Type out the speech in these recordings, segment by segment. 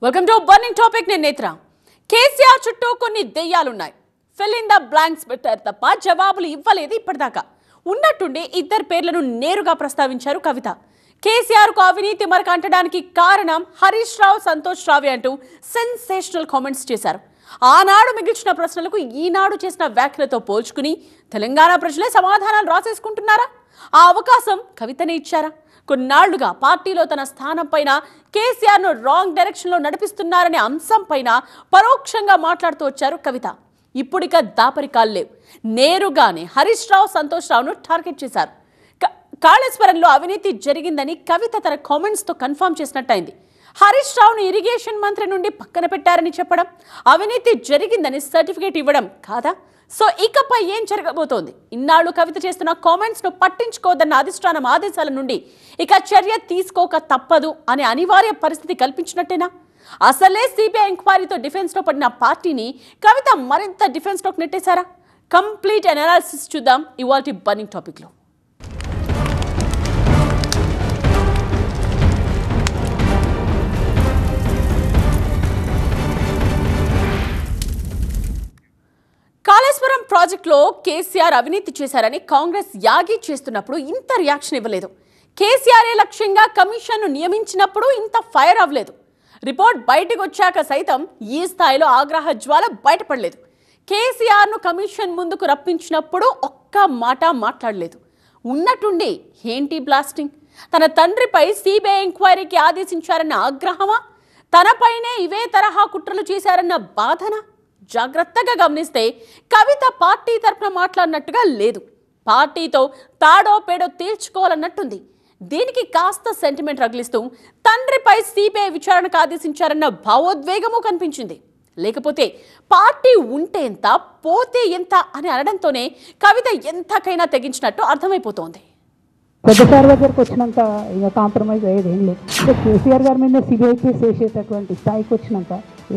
Welcome to burning topic. నేను నేత్ర. కేసీఆర్ చుట్టూ కొన్ని దెయ్యాలున్నాయి. ఫిల్ ఇన్ ద బ్లాంక్స్ పెట్టారు తప్ప జవాబులు ఇవ్వలేదు ఇప్పటిదాకా. ఉన్నట్టుండి ఇద్దరు పేర్లను నేరుగా ప్రస్తావించారు కవిత. కేసీఆర్కు అవినీతి మరక అంటడానికి కారణం హరీష్ రావు, సంతోష్ రావే అంటూ సెన్సేషనల్ కామెంట్స్ చేశారు. ఆనాడు మిగిల్చిన ప్రశ్నలకు ఈనాడు చేసిన వ్యాఖ్యలతో పోల్చుకుని తెలంగాణ ప్రజలే సమాధానాలు రాసేసుకుంటున్నారా? ఆ అవకాశం కవితనే ఇచ్చారా? కొన్నాళ్లుగా పార్టీలో తన స్థానం పైన కేసీఆర్ను రాంగ్ డైరెక్షన్లో నడిపిస్తున్నారనే అంశం పైన పరోక్షంగా మాట్లాడుతూ వచ్చారు కవిత. ఇప్పుడిక దాపరికాలు లేవు. నేరుగానే హరీష్ రావు, సంతోష్ రావును టార్గెట్ చేశారు. కాళేశ్వరంలో అవినీతి జరిగిందని కవిత తన కామెంట్స్తో కన్ఫర్మ్ చేసినట్టయింది. హరీష్ రావును ఇరిగేషన్ మంత్రి నుండి పక్కన పెట్టారని చెప్పడం, అవినీతి జరిగిందని సర్టిఫికేట్ ఇవ్వడం కాదా? సో ఇకపై ఏం జరగబోతోంది? ఇన్నాళ్లు కవిత చేస్తున్న కామెంట్స్ను పట్టించుకోదన్న అధిష్టానం ఆదేశాల నుండి ఇక చర్య తీసుకోక తప్పదు అనే అనివార్య పరిస్థితి కల్పించినట్టేనా? అసలే సిబిఐ ఎంక్వైరీతో డిఫెన్స్లో పడిన పార్టీని కవిత మరింత డిఫెన్స్లోకి నెట్టేశారా? కంప్లీట్ అనాలిసిస్ చూద్దాం ఇవాల్టి బర్నింగ్ టాపిక్లో. కాళేశ్వరం ప్రాజెక్టులో కేసీఆర్ అవినీతి చేశారని కాంగ్రెస్ యాగి చేస్తున్నప్పుడు ఇంత రియాక్షన్ ఇవ్వలేదు. కేసీఆర్ లక్ష్యంగా కమిషన్ను నియమించినప్పుడు ఇంత ఫైర్ అవ్వలేదు. రిపోర్ట్ బయటకు వచ్చాక సైతం ఈ స్థాయిలో ఆగ్రహ జ్వాల బయటపడలేదు. కేసీఆర్ను కమిషన్ ముందుకు రప్పించినప్పుడు ఒక్క మాట మాట్లాడలేదు. ఉన్నట్టుండి ఏంటి బ్లాస్టింగ్? తన తండ్రిపై సిబిఐ ఎంక్వైరీకి ఆదేశించారన్న ఆగ్రహమా? తనపైనే ఇవే తరహా కుట్రలు చేశారన్న బాధన? జాగ్రత్తగా గమనిస్తే కవిత పార్టీ తరఫున మాట్లాడినట్టుగా లేదు. పార్టీతో తాడో పేడో తేల్చుకోవాలన్నట్టుంది. దీనికి కాస్త సెంటిమెంట్ రగిలిస్తూ తండ్రిపై సిబిఐ విచారణకు ఆదేశించారన్న భావోద్వేగము కనిపించింది. లేకపోతే పార్టీ ఉంటే ఎంత, పోతే ఎంత అని అనడంతోనే కవిత ఎంతకైనా తెగించినట్టు అర్థమైపోతోంది. పెద్దసారి దగ్గరకు వచ్చినాక ఇంకా కాంప్రమైజ్ అయ్యేది ఏం లేదు. కేసీఆర్ గారి మీద సిబిఐ కేసు వేసేటటువంటి స్థాయికి వచ్చినాక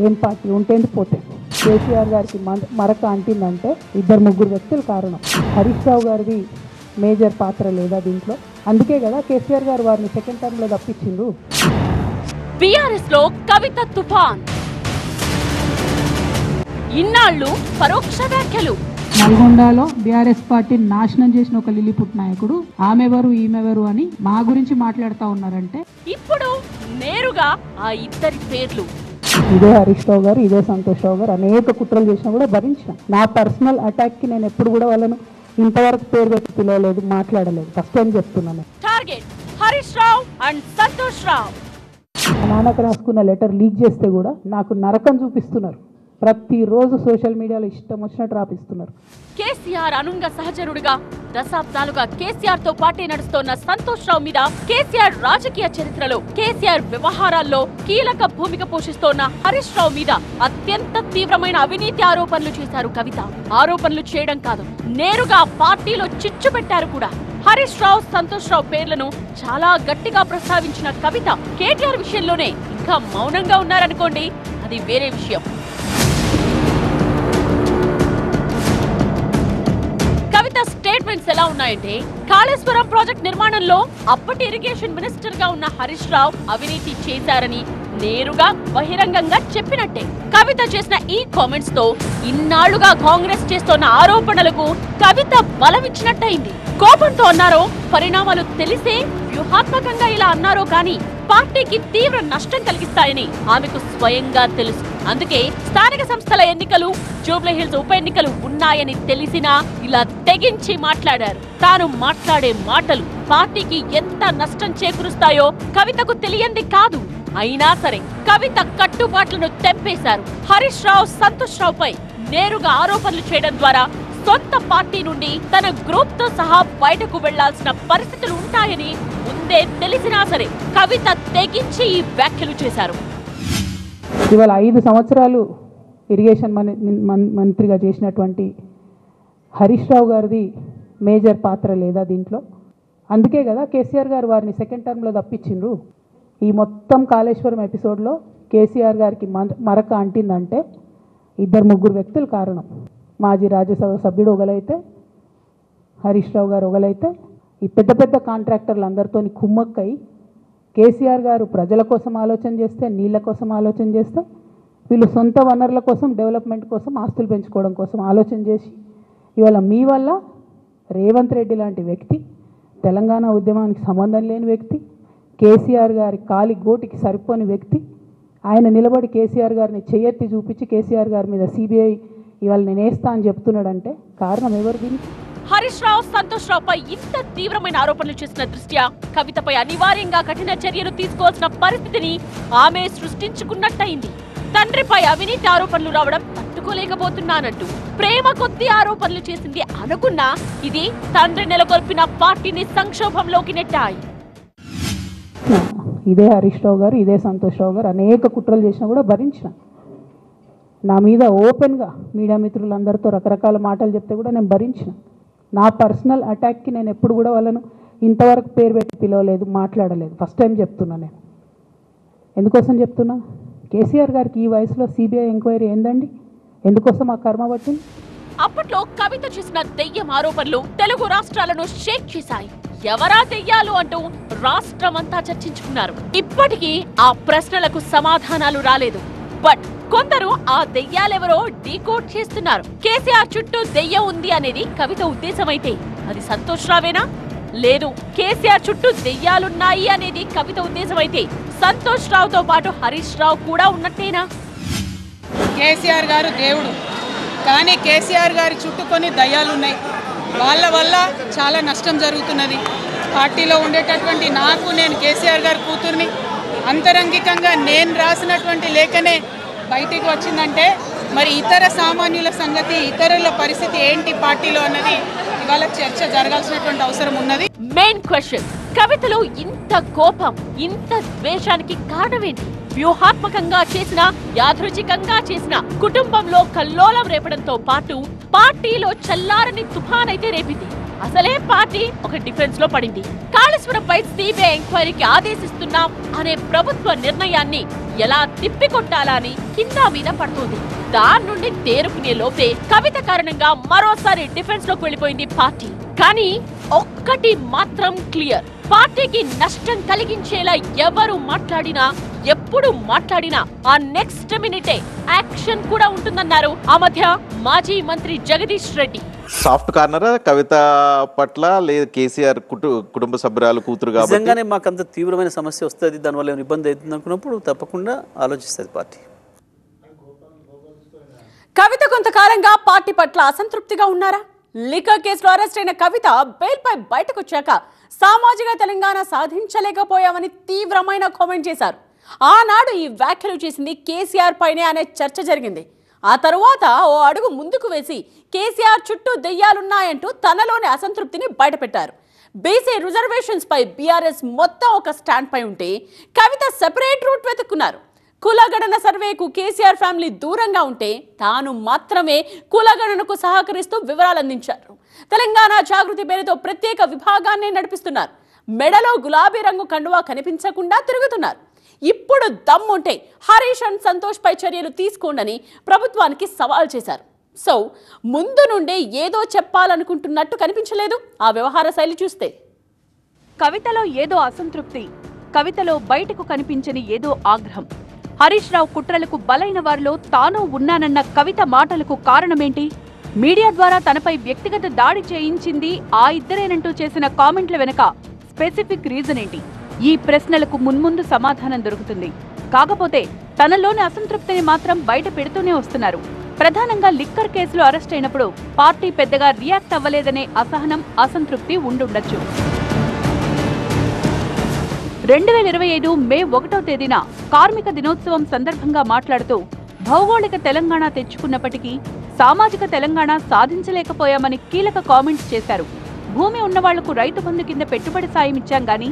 ఏం పార్టీ ఉంటేందుకు పోతే కేసీఆర్ గారికి మరక అంటిందంటే ఇద్దరు ముగ్గురు వ్యక్తులు కారణం. హరీష్ రావు గారిది మేజర్ పాత్ర లేదా దీంట్లో? అందుకే కదా కేసీఆర్ గారు వారిని సెకండ్ టర్మ్లో తప్పించిండ్రు. బీఆర్ఎస్ లో కవిత తుఫాన్, ఇన్నాళ్ళు పరోక్ష వ్యాఖ్యలు. నల్గొండలో బీఆర్ఎస్ పార్టీని నాశనం చేసిన ఒక లిల్లీపుట్ నాయకుడు ఆమెవరు ఈమెవరు అని మా గురించి మాట్లాడుతూ ఉన్నారంటే ఇప్పుడు నేరుగా ఆ ఇద్దరి పేర్లు. ఇదే హరీష్ రావు గారు, ఇదే సంతోష్ రావు గారు అనేక కుట్రలు చేసినా కూడా భరించిన. నా పర్సనల్ అటాక్ కి నేను ఎప్పుడు కూడా వాళ్ళను ఇంతవరకు పేరు పెట్టి పిలవలేదు, మాట్లాడలేదు. ఫస్ట్ టైం చెప్తున్నాను. Target Harish Rao and Santosh Rao. నాన్నకు రాసుకున్న లెటర్ లీక్ చేస్తే కూడా నాకు నరకం చూపిస్తున్నారు. ప్రతిరోజు సోషల్ మీడియాలో ఇష్టం వచ్చినట్టు రాపిస్తున్నారు. కేసీఆర్ అనుంగ సహచరుడుగా దశాబ్దాలుగా కేసీఆర్ తో పార్టీ నడుస్తోన్న సంతోష్ రావు మీద, కేసీఆర్ రాజకీయ చరిత్రలో కేసీఆర్ వ్యవహారాల్లో కీలక భూమిక పోషిస్తోన్న హరీష్ రావు మీద అత్యంత తీవ్రమైన అవినీతి ఆరోపణలు చేశారు కవిత. ఆరోపణలు చేయడం కాదు, నేరుగా పార్టీలో చిచ్చు పెట్టారు కూడా. హరీష్ రావు, సంతోష్ రావు పేర్లను చాలా గట్టిగా ప్రస్తావించిన కవిత కేటీఆర్ విషయంలోనే ఇంకా మౌనంగా ఉన్నారనుకోండి, అది వేరే విషయం. కవిత స్టేట్మెంట్స్ ఎలా ఉన్నాయంటే, కాళేశ్వరం ప్రాజెక్ట్ నిర్మాణంలో అప్పటి ఇరిగేషన్ మినిస్టర్ గా ఉన్న హరీష్ రావు అవినీతి చేశారని నేరుగా బహిరంగంగా చెప్పినట్టే. కవిత చేసిన ఈ కామెంట్స్ తో ఇన్నాళ్లుగా కాంగ్రెస్ చేస్తున్న ఆరోపణలకు కవిత బలమిచ్చినట్టయింది. కోపంతో అన్నారో, పరిణామాలు తెలిసే వ్యూహాత్మకంగా ఇలా అన్నారో కానీ పార్టీకి తీవ్ర నష్టం కలిగిస్తాయని ఆమెకు స్వయంగా తెలుసు. అందుకే స్థానిక సంస్థల ఎన్నికలు, జూబ్లీహిల్స్ ఉప ఎన్నికలు ఉన్నాయని తెలిసినా ఇలా తెగించి మాట్లాడారు. తాను మాట్లాడే మాటలు పార్టీకి ఎంత నష్టం చేకూరుస్తాయో కవితకు తెలియంది కాదు. అయినా సరే కవిత కట్టుబాట్లను తెంపేశారు. హరీష్ రావు, సంతోష్ రావు పై నేరుగా ఆరోపణలు చేయడం ద్వారా సొంత పార్టీ నుండి తన గ్రూప్ తో సహా బయటకు వెళ్లాల్సిన పరిస్థితులు ఉంటాయని ముందే తెలిసినా సరే కవిత తెగించి ఈ వ్యాఖ్యలు చేశారు. ఇవాళ 5 సంవత్సరాలు ఇరిగేషన్ మంత్రిగా చేసినటువంటి హరీష్ రావు గారిది మేజర్ పాత్ర లేదా దీంట్లో? అందుకే కదా కేసీఆర్ గారు వారిని సెకండ్ టర్మ్లో తప్పించిండ్రు. ఈ మొత్తం కాళేశ్వరం ఎపిసోడ్లో కేసీఆర్ గారికి మరక అంటిందంటే ఇద్దరు ముగ్గురు వ్యక్తులు కారణం. మాజీ రాజ్యసభ సభ్యుడు ఒకలైతే, హరీష్ రావు గారు ఒకలైతే, ఈ పెద్ద పెద్ద కాంట్రాక్టర్లు అందరితో కుమ్మక్కై కేసీఆర్ గారు ప్రజల కోసం ఆలోచన చేస్తే, నీళ్ళ కోసం ఆలోచన చేస్తే, వీళ్ళు సొంత వనరుల కోసం, డెవలప్మెంట్ కోసం, ఆస్తులు పెంచుకోవడం కోసం ఆలోచన చేసి ఇవాళ మీ వల్ల రేవంత్ రెడ్డి లాంటి వ్యక్తి, తెలంగాణ ఉద్యమానికి సంబంధం లేని వ్యక్తి, కేసీఆర్ గారి కాలి గోటికి సరిపోని వ్యక్తి, ఆయన నిలబడి కేసీఆర్ గారిని చేయెత్తి చూపించి కేసీఆర్ గారి మీద సిబిఐ ఇవాళ నేను వేస్తా అని చెప్తున్నాడంటే కారణం ఎవరు దీనికి? హరీష్ రావు, సంతోష్ రావుపై ఇంత తీవ్రమైన ఆరోపణలు చేసిన దృష్ట్యా కవితపై అనివార్యంగా కఠిన చర్యలు తీసుకోవాల్సిన పరిస్థితిని ఆమె సృష్టించుకున్నట్టయింది. తండ్రిపై అవినీతి ఆరోపణలు రావడం తట్టుకోలేకపోతున్నానంటూ ప్రేమ కొద్ది ఆరోపణలు చేసింది అనుకున్నా ఇది తండ్రి నెలకొల్పిన పార్టీని సంక్షోభంలోకి నెట్టాయి. ఇదే హరీష్ రావు గారు, ఇదే సంతోష్ రావు గారు అనేక కుట్రలు చేసినా కూడా భరించిన. నా మీద ఓపెన్గా మీడియా మిత్రులందరితో రకరకాల మాటలు చెప్తే కూడా నేను భరించిన. నా పర్సనల్ అటాక్కి నేను ఎప్పుడు కూడా వాళ్ళను ఇంతవరకు పేరు పెట్టి పిలవలేదు, మాట్లాడలేదు. ఫస్ట్ టైం చెప్తున్నా. నేను ఎందుకోసం చెప్తున్నా? కేసీఆర్ గారికి ఈ వయసులో సిబిఐ ఎంక్వైరీ ఏందండి? ఎందుకోసం ఆ కర్మ పట్టింది? అప్పట్లో కవిత చేసిన దెయ్యం ఆరోపణలు తెలుగు రాష్ట్రాలను షేక్ చేశాయి. ఎవరా దెయ్యాలు అంటూ రాష్ట్రమంతా చర్చించుకున్నారు. ఇప్పటికీ ఆ ప్రశ్నలకు సమాధానాలు రాలేదు. బట్ కొందరు ఆ దెయ్యాలెవరో డీకోడ్ చేస్తున్నారు. కేసీఆర్ చుట్టూ దెయ్యం ఉంది అనేది కవిత ఉద్దేశమైతే అది సంతోష్ రావేనా? లేదు, కేసీఆర్ చుట్టూ దెయ్యాలున్నాయి అనేది కవిత ఉద్దేశమైతే సంతోష్ రావుతో పాటు హరీష్ రావు కూడా ఉన్నట్టేనా? కేసీఆర్ గారు దేవుడు, కానీ కేసీఆర్ గారి చుట్టూ కొన్ని దయ్యాలున్నాయి. వాళ్ళ వల్ల చాలా నష్టం జరుగుతున్నది. పార్టీలో ఉండేటటువంటి నేను కేసీఆర్ గారి కూతుర్ని, అంతరంగికంగా నేను రాసినటువంటి లేఖనే బయటికి వచ్చిందంటే మరి ఇతర సామాన్యుల సంగతి, ఇతరుల పరిస్థితి ఏంటి పార్టీలో అన్నది ఇవాళ చర్చ జరగాల్సినటువంటి అవసరం ఉన్నది. మెయిన్ క్వశ్చన్, కవితలో ఇంత కోపం, ఇంత ద్వేషానికి కారణమేంటి? వ్యూహాత్మకంగా చేసిన, యాదృచ్ఛికంగా చేసిన, కుటుంబంలో కల్లోలం రేపడంతో పాటు పార్టీలో చల్లారని తుఫానైతే రేపింది. అసలే పార్టీ ఒక డిఫెన్స్ లో పడింది. కాళేశ్వరంపై సిబిఐ ఎంక్వైరీకి ఆదేశిస్తున్నాం అనే ప్రభుత్వ నిర్ణయాన్ని ఎలా తిప్పికొట్టాలా అని కింద మీద పడుతోంది. దాని నుండి తేరుకునే లోపే కవిత కారణంగా మరోసారి డిఫెన్స్ లోకి వెళ్లిపోయింది పార్టీ. కానీ ఒక్కటి మాత్రం క్లియర్, పార్టీకి నష్టం కలిగించేలా ఎవరు మాట్లాడినా, ఎప్పుడు మాట్లాడినా ఆ నెక్స్ట్ మినిటే యాక్షన్ కూడా ఉంటుందన్నారు ఆ మధ్య మాజీ మంత్రి జగదీష్ రెడ్డి. సాఫ్ట్ కార్నర్ కవిత పట్ల లేదు కేసీఆర్ కుటుంబ సభ్యురాలు కూతురు కాబట్టి నిజంగానే మాకు అంత తీవ్రమైన సమస్య వస్తుంది, దానివల్ల ఏమైనా ఇబ్బంది అవుతుంది అనుకున్నప్పుడు తప్పకుండా ఆలోచిస్తుంది పార్టీ. కవిత కొంతకాలంగా పార్టీ పట్ల అసంతృప్తిగా ఉన్నారా? లిక్కర్ కేసులో అరెస్ట్ అయిన కవిత బెయిల్పై బయటకు వచ్చాక సామాజిక తెలంగాణ సాధించలేకపోయామని తీవ్రమైన కామెంట్ చేశారు. ఆనాడు ఈ వ్యాఖ్యలు చేసింది కేసీఆర్ పైనే అనే చర్చ జరిగింది. ఆ తరువాత ఓ అడుగు ముందుకు వేసి కేసీఆర్ చుట్టూ దెయ్యాలున్నాయంటూ తనలోని అసంతృప్తిని బయటపెట్టారు. బీసీ రిజర్వేషన్స్ పై బీఆర్ఎస్ మొత్తం ఒక స్టాండ్ పై ఉంటే కవిత సెపరేట్ రూట్ వెతుక్కున్నారు. కులగణన సర్వేకు కేసీఆర్ ఫ్యామిలీ దూరంగా ఉంటే తాను మాత్రమే కులగణనకు సహకరిస్తూ వివరాలు అందించారు. తెలంగాణ జాగృతి పేరుతో ప్రత్యేక విభాగాన్ని నడిపిస్తున్నారు. మెడలో గులాబీ రంగు కండువా కనిపించకుండా తిరుగుతున్నారు. ఇప్పుడు దమ్ముంటే హరీష్ అండ్ సంతోష్ పై చర్యలు తీసుకోండని ప్రభుత్వానికి సవాల్ చేశారు. సో ముందు నుండే ఏదో చెప్పాలనుకుంటున్నట్టు కనిపించలేదు ఆ వ్యవహార శైలి చూస్తే. కవితలో ఏదో అసంతృప్తి, కవితలో బయటకు కనిపించని ఏదో ఆగ్రహం. హరీష్ రావు కుట్రలకు బలైన వారిలో తాను ఉన్నానన్న కవిత మాటలకు కారణమేంటి? మీడియా ద్వారా తనపై వ్యక్తిగత దాడి చేయించింది ఆ ఇద్దరేనంటూ చేసిన కామెంట్ల వెనుక స్పెసిఫిక్ రీజన్ ఏంటి? ఈ ప్రశ్నలకు మున్ముందు సమాధానం దొరుకుతుంది. కాకపోతే తనలోని అసంతృప్తిని మాత్రం బయట పెడుతూనే వస్తున్నారు. ప్రధానంగా లిక్కర్ కేసులో అరెస్ట్ అయినప్పుడు పార్టీ పెద్దగా రియాక్ట్ అవ్వలేదనే అసహనం, అసంతృప్తి ఉండుండొచ్చు. 2025 మే 1వ తేదీన కార్మిక దినోత్సవం సందర్భంగా మాట్లాడుతూ భౌగోళిక తెలంగాణ తెచ్చుకున్నప్పటికీ సామాజిక తెలంగాణ సాధించలేకపోయామని కీలక కామెంట్స్ చేశారు. భూమి ఉన్నవాళ్లకు రైతు బంధు కింద పెట్టుబడి సాయం ఇచ్చాం గానీ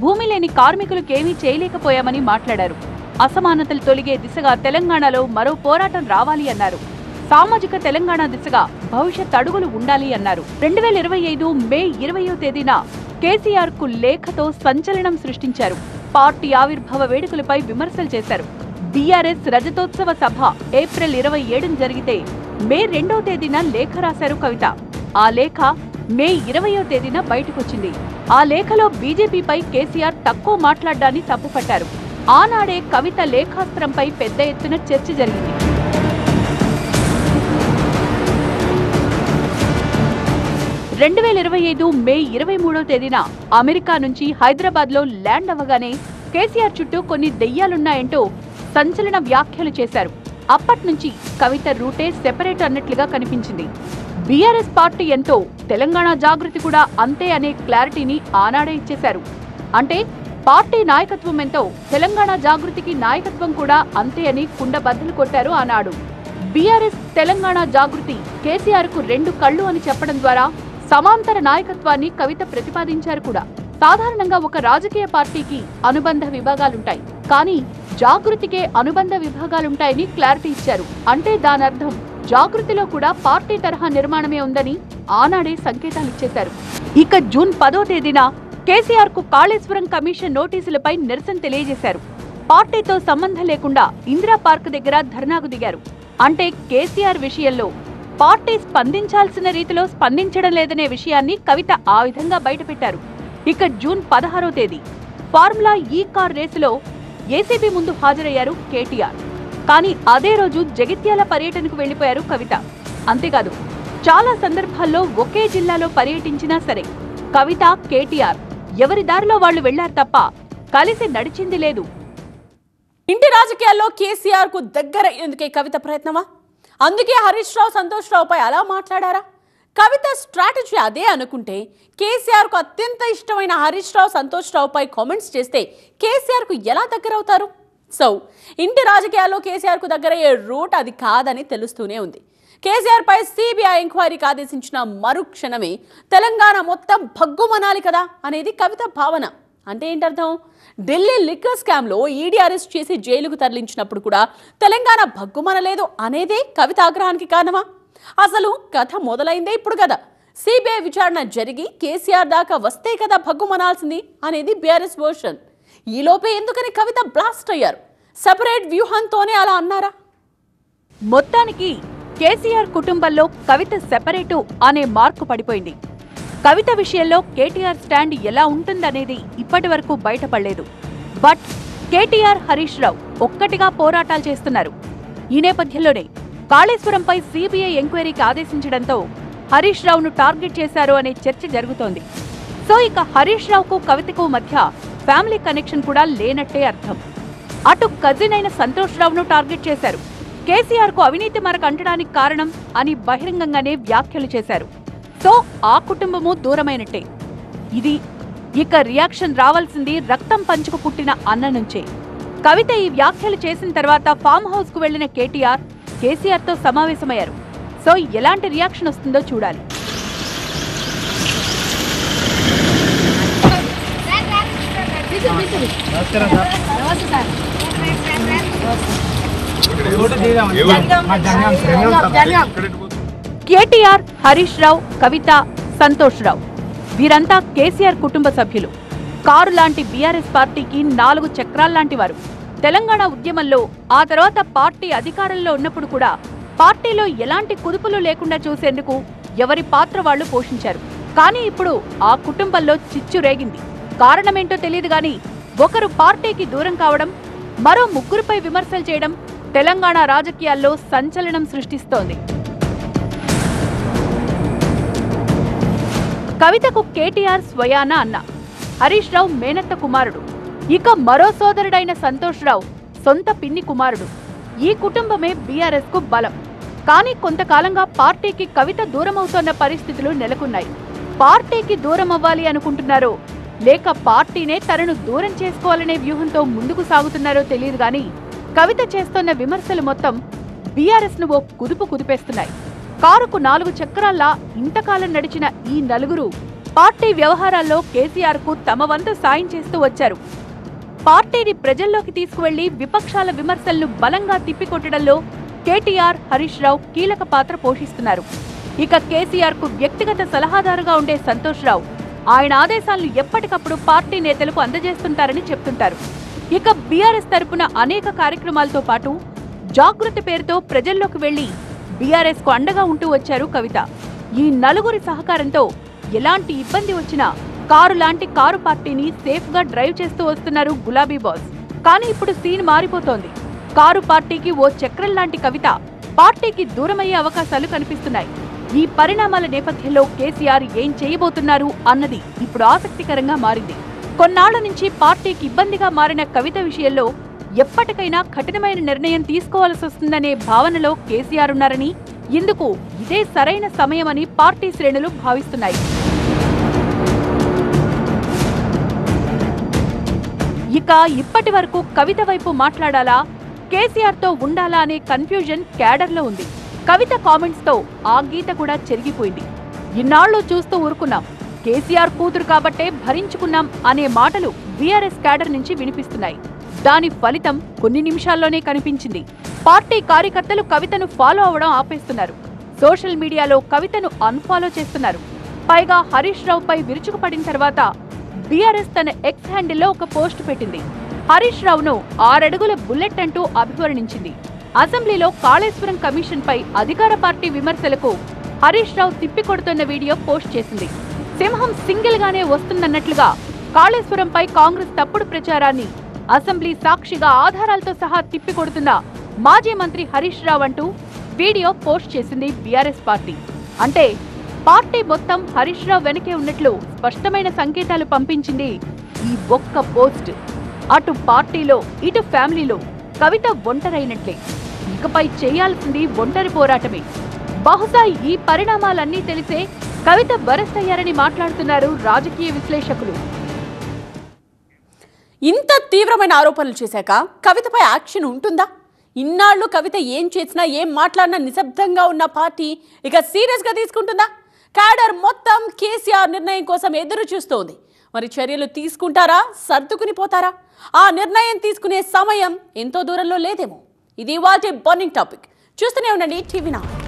భూమి లేని కార్మికులకేమీ చేయలేకపోయామని మాట్లాడారు. అసమానతలు తొలగే దిశగా తెలంగాణలో మరో పోరాటం రావాలి అన్నారు. సామాజిక తెలంగాణ దిశగా భవిష్యత్ అడుగులు ఉండాలి అన్నారు. 2025 మే 20వ తేదీన కేసీఆర్ కు లేఖతో సంచలనం సృష్టించారు. పార్టీ ఆవిర్భావ వేడుకలపై విమర్శలు చేశారు. బీఆర్ఎస్ రజతోత్సవ సభ ఏప్రిల్ 27న జరిగితే మే 2వ తేదీన లేఖ రాశారు కవిత. ఆ లేఖ మే 20వ తేదీన బయటకొచ్చింది. ఆ లేఖలో బీజేపీపై కేసీఆర్ తక్కువ మాట్లాడ్డాన్ని తప్పుపట్టారు. ఆనాడే కవిత లేఖాస్త్రంపై పెద్ద ఎత్తున చర్చ జరిగింది. మే 23వ తేదీన అమెరికా నుంచి హైదరాబాద్లో ల్యాండ్ అవ్వగానే కేసీఆర్ చుట్టూ కొన్ని దెయ్యాలున్నాయంటూ సంచలన వ్యాఖ్యలు చేశారు. అప్పట్నుంచి కవిత రూటే సెపరేట్ అన్నట్లుగా కనిపించింది. బీఆర్ఎస్ పార్టీ ఎంతో, తెలంగాణ జాగృతి కూడా అంతే అనే క్లారిటీని ఆనాడే ఇచ్చేశారు. అంటే పార్టీ నాయకత్వం ఎంతో, తెలంగాణ జాగృతికి నాయకత్వం కూడా అంతే అని కుండబద్దలు కొట్టారు ఆనాడు. బీఆర్ఎస్, తెలంగాణ జాగృతి కేసీఆర్కు రెండు కళ్ళు అని చెప్పడం ద్వారా సమాంతర నాయకత్వాన్ని కవిత ప్రతిపాదించారు కూడా. సాధారణంగా ఒక రాజకీయ పార్టీకి అనుబంధ విభాగాలుంటాయి, కానీ జాగృతికే అనుబంధ విభాగాలుంటాయని క్లారిటీ ఇచ్చారు. అంటే దానర్థం జాగృతిలో కూడా పార్టీ తరహా నిర్మాణమే ఉందని ఆనాడే సంకేతాలిచ్చేశారు. ఇక జూన్ 10వ తేదీన కేసీఆర్ కు కాళేశ్వరం కమిషన్ నోటీసులపై నిరసన తెలియజేశారు. పార్టీతో సంబంధం లేకుండా ఇందిరా పార్క్ దగ్గర ధర్నాకు దిగారు. అంటే కేసీఆర్ విషయంలో పార్టీ స్పందించాల్సిన రీతిలో స్పందించడం లేదనే విషయాన్ని కవిత ఆ విధంగా బయటపెట్టారు. ఇక జూన్ 16వ తేదీ ఫార్ములా ఈ కార్ రేసులో ఏసీబీ ముందు హాజరయ్యారు కేటీఆర్. కానీ అదే రోజు జగిత్యాల పర్యటనకు వెళ్లిపోయారు కవిత. అంతేకాదు, చాలా సందర్భాల్లో ఒకే జిల్లాలో పర్యటించినా సరే కవిత, కేటీఆర్ ఎవరి దారిలో వాళ్లు వెళ్లారు తప్ప కలిసి నడిచింది లేదు. ఇంటి రాజకీయాల్లో కేసీఆర్ కు దగ్గర ఎందుకే కవిత ప్రయత్నమా? అందుకే హరీష్ రావు, సంతోష్ రావుపై అలా మాట్లాడారా? కవిత స్ట్రాటజీ అదే అనుకుంటే కేసీఆర్ కు అత్యంత ఇష్టమైన హరీష్ రావు, సంతోష్ రావుపై కామెంట్స్ చేస్తే కేసీఆర్ కు ఎలా దగ్గర అవుతారు? సో ఇంటి రాజకీయాల్లో కేసీఆర్ కు దగ్గరయ్యే రూట్ అది కాదని తెలుస్తూనే ఉంది. కేసీఆర్ పై సిబిఐ ఎంక్వైరీకి ఆదేశించిన మరుక్షణమే తెలంగాణ మొత్తం భగ్గుమనాలి కదా అనేది కవిత భావన. అంటే ఏంటర్థం? ఢిల్లీ లిక్కర్ స్కామ్ లో ఈడీ అరెస్ట్ చేసి జైలుకు తరలించినప్పుడు కూడా తెలంగాణ భగ్గుమనలేదు అనేదే కవిత ఆగ్రహానికి కారణమా? అసలు కథ మొదలైందే ఇప్పుడు కదా. సిబిఐ విచారణ జరిగి కేసీఆర్ దాకా వస్తే కదా భగ్గుమనాల్సింది అనేది బీఆర్ఎస్ వర్షన్. ఈలోపే ఎందుకని కవిత బ్లాస్ట్ అయ్యారు? సెపరేట్ వ్యూహంతోనే అలా అన్నారా? మొత్తానికి కేసీఆర్ కుటుంబంలో కవిత సెపరేటు అనే మార్కు పడిపోయింది. కవిత విషయంలో కేటీఆర్ స్టాండ్ ఎలా ఉంటుందనేది ఇప్పటి వరకు బయటపడలేదు. బట్ కేటీఆర్, హరీష్ రావు ఒక్కటిగా పోరాటాలు చేస్తున్నారు. ఈ నేపథ్యంలోనే కాళేశ్వరంపై సిబిఐ ఎంక్వైరీకి ఆదేశించడంతో హరీష్ రావును టార్గెట్ చేశారు అనే చర్చ జరుగుతోంది. సో ఇక హరీష్ రావుకు, కవితకు మధ్య ఫ్యామిలీ కనెక్షన్ కూడా లేనట్టే అర్థం. అటు కజిన్ అయిన సంతోష్ రావును టార్గెట్ చేశారు. కేసీఆర్ కు అవినీతి మరక అంటడానికి కారణం అని బహిరంగంగానే వ్యాఖ్యలు చేశారు. సో ఆ కుటుంబము దూరమైనట్టే. ఇది ఇక రియాక్షన్ రావాల్సింది రక్తం పంచుకు పుట్టిన అన్న నుంచే. కవిత ఈ వ్యాఖ్యలు చేసిన తర్వాత ఫామ్ హౌస్ కు వెళ్లిన కేటీఆర్ కేసీఆర్ తో సమావేశమయ్యారు. సో ఎలాంటి రియాక్షన్ వస్తుందో చూడాలి. కేటీఆర్, హరీష్ రావు, కవిత, సంతోష్ రావు వీరంతా కేసీఆర్ కుటుంబ సభ్యులు. కారు లాంటి బీఆర్ఎస్ పార్టీకి 4 చక్రాల్లాంటి వారు. తెలంగాణ ఉద్యమంలో, ఆ తర్వాత పార్టీ అధికారంలో ఉన్నప్పుడు కూడా పార్టీలో ఎలాంటి కుదుపులు లేకుండా చూసేందుకు ఎవరి పాత్ర వాళ్లు పోషించారు. కానీ ఇప్పుడు ఆ కుటుంబంలో చిచ్చు రేగింది. కారణమేంటో తెలియదు గాని ఒకరు పార్టీకి దూరం కావడం, మరో ముగ్గురుపై విమర్శలు చేయడం తెలంగాణ రాజకీయాల్లో సంచలనం సృష్టిస్తోంది. కవితకు కేటీఆర్ స్వయాన అన్న, హరీష్ రావు మేనత్త కుమారుడు. ఇక మరో సోదరుడైన సంతోష్ రావు సొంత పిన్ని కుమారుడు. ఈ కుటుంబమే బీఆర్ఎస్ కు బలం. కానీ కొంతకాలంగా పార్టీకి కవిత దూరమవుతోన్న పరిస్థితులు నెలకొన్నాయి. పార్టీకి దూరం అవ్వాలి అనుకుంటున్నారో లేక పార్టీనే తనను దూరం చేసుకోవాలనే వ్యూహంతో ముందుకు సాగుతున్నారో తెలియదు గాని కవిత చేస్తోన్న విమర్శలు మొత్తం బీఆర్ఎస్ ను ఓ కుదుపు కుదిపేస్తున్నాయి. కారుకు 4 చక్రాల్లా ఇంతకాలం నడిచిన ఈ నలుగురు పార్టీ వ్యవహారాల్లో కేసీఆర్ కు తమ వంతు సాయం చేస్తూ వచ్చారు. పార్టీని ప్రజల్లోకి తీసుకువెళ్లి విపక్షాల విమర్శలను బలంగా తిప్పికొట్టడంలో కేటీఆర్, హరీష్ రావు కీలక పాత్ర పోషిస్తున్నారు. ఇక కేసీఆర్ కు వ్యక్తిగత సలహాదారుగా ఉండే సంతోష్ రావు ఆయన ఆదేశాలను ఎప్పటికప్పుడు పార్టీ నేతలకు అందజేస్తుంటారని చెప్తుంటారు. ఇక బీఆర్ఎస్ తరపున అనేక కార్యక్రమాలతో పాటు జాగృతి పేరుతో ప్రజల్లోకి వెళ్లి బీఆర్ఎస్ కు అండగా ఉంటూ వచ్చారు కవిత. ఈ నలుగురి సహకారంతో ఎలాంటి ఇబ్బంది వచ్చినా కారు లాంటి కారు పార్టీని సేఫ్ గా డ్రైవ్ చేస్తూ వస్తున్నారు గులాబీ బాస్. కానీ ఇప్పుడు సీన్ మారిపోతోంది. కారు పార్టీకి ఓ చక్రం లాంటి కవిత పార్టీకి దూరమయ్యే అవకాశాలు కనిపిస్తున్నాయి. ఈ పరిణామాల నేపథ్యంలో కేసీఆర్ ఏం చేయబోతున్నారు అన్నది ఇప్పుడు ఆసక్తికరంగా మారింది. కొన్నాళ్ల నుంచి పార్టీకి ఇబ్బందిగా మారిన కవిత విషయంలో ఎప్పటికైనా కఠినమైన నిర్ణయం తీసుకోవాల్సి వస్తుందనే భావనలో కేసీఆర్ ఉన్నారని, ఇందుకు ఇదే సరైన సమయమని పార్టీ శ్రేణులు భావిస్తున్నాయి. ఇక ఇప్పటి వరకు కవిత వైపు మాట్లాడాలా, కేసీఆర్ తో ఉండాలా అనే కన్ఫ్యూజన్ క్యాడర్లో ఉంది. కవిత కామెంట్స్ తో ఆ గీత కూడా చెరిగిపోయింది. ఇన్నాళ్లు చూస్తూ ఊరుకున్నాం, కేసీఆర్ కూతురు కాబట్టే భరించుకున్నాం అనే మాటలు బీఆర్ఎస్ క్యాడర్ నుంచి వినిపిస్తున్నాయి. దాని ఫలితం కొన్ని నిమిషాల్లోనే కనిపించింది. పార్టీ కార్యకర్తలు కవితను ఫాలో అవడం ఆపేస్తున్నారు. సోషల్ మీడియాలో కవితను అన్ఫాలో చేస్తున్నారు. పైగా హరీష్ రావుపై విరుచుకుపడిన తర్వాత బీఆర్ఎస్ తన ఎక్స్ హ్యాండిల్లో ఒక పోస్ట్ పెట్టింది. హరీష్ రావును 6 అడుగుల బుల్లెట్ అంటూ అభివర్ణించింది. అసెంబ్లీలో కాళేశ్వరం కమిషన్ పై అధికార పార్టీ విమర్శలకు హరీష్ రావు తిప్పికొడుతున్న వీడియో పోస్ట్ చేసింది. సింహం సింగిల్ గానే వస్తుందన్నట్లుగా కాళేశ్వరంపై కాంగ్రెస్ తప్పుడు ప్రచారాన్ని అసెంబ్లీ సాక్షిగా ఆధారాలతో సహా తిప్పికొడుతున్న మాజీ మంత్రి హరీష్ రావు అంటూ వీడియో పోస్ట్ చేసింది బీఆర్ఎస్ పార్టీ. అంటే పార్టీ మొత్తం హరీష్ రావు వెనకే ఉన్నట్లు స్పష్టమైన సంకేతాలు పంపించింది ఈ ఒక్క పోస్ట్. అటు పార్టీలో ఇటు ఫ్యామిలీలో కవిత ఒంటరైనట్లే. ఇకపై చేయాల్సింది ఒంటరి పోరాటమే. బహుశా ఈ పరిణామాలన్నీ తెలిసే కవిత బరెస్ట్ అయ్యారని మాట్లాడుతున్నారు రాజకీయ విశ్లేషకులు. ఇంత తీవ్రమైన ఆరోపణలు చేశాక కవితపై యాక్షన్ ఉంటుందా? ఇన్నాళ్లు కవిత ఏం చేసినా ఏం మాట్లాడినా నిశ్శబ్దంగా ఉన్న పార్టీ ఇక సీరియస్గా తీసుకుంటుందా? క్యాడర్ మొత్తం కేసీఆర్ నిర్ణయం కోసం ఎదురు చూస్తోంది. మరి చర్యలు తీసుకుంటారా, సర్దుకుని పోతారా? ఆ నిర్ణయం తీసుకునే సమయం ఎంతో దూరంలో లేదేమో. ఇది వాటి బర్నింగ్ టాపిక్. చూస్తూనే ఉండండి టీవీ9.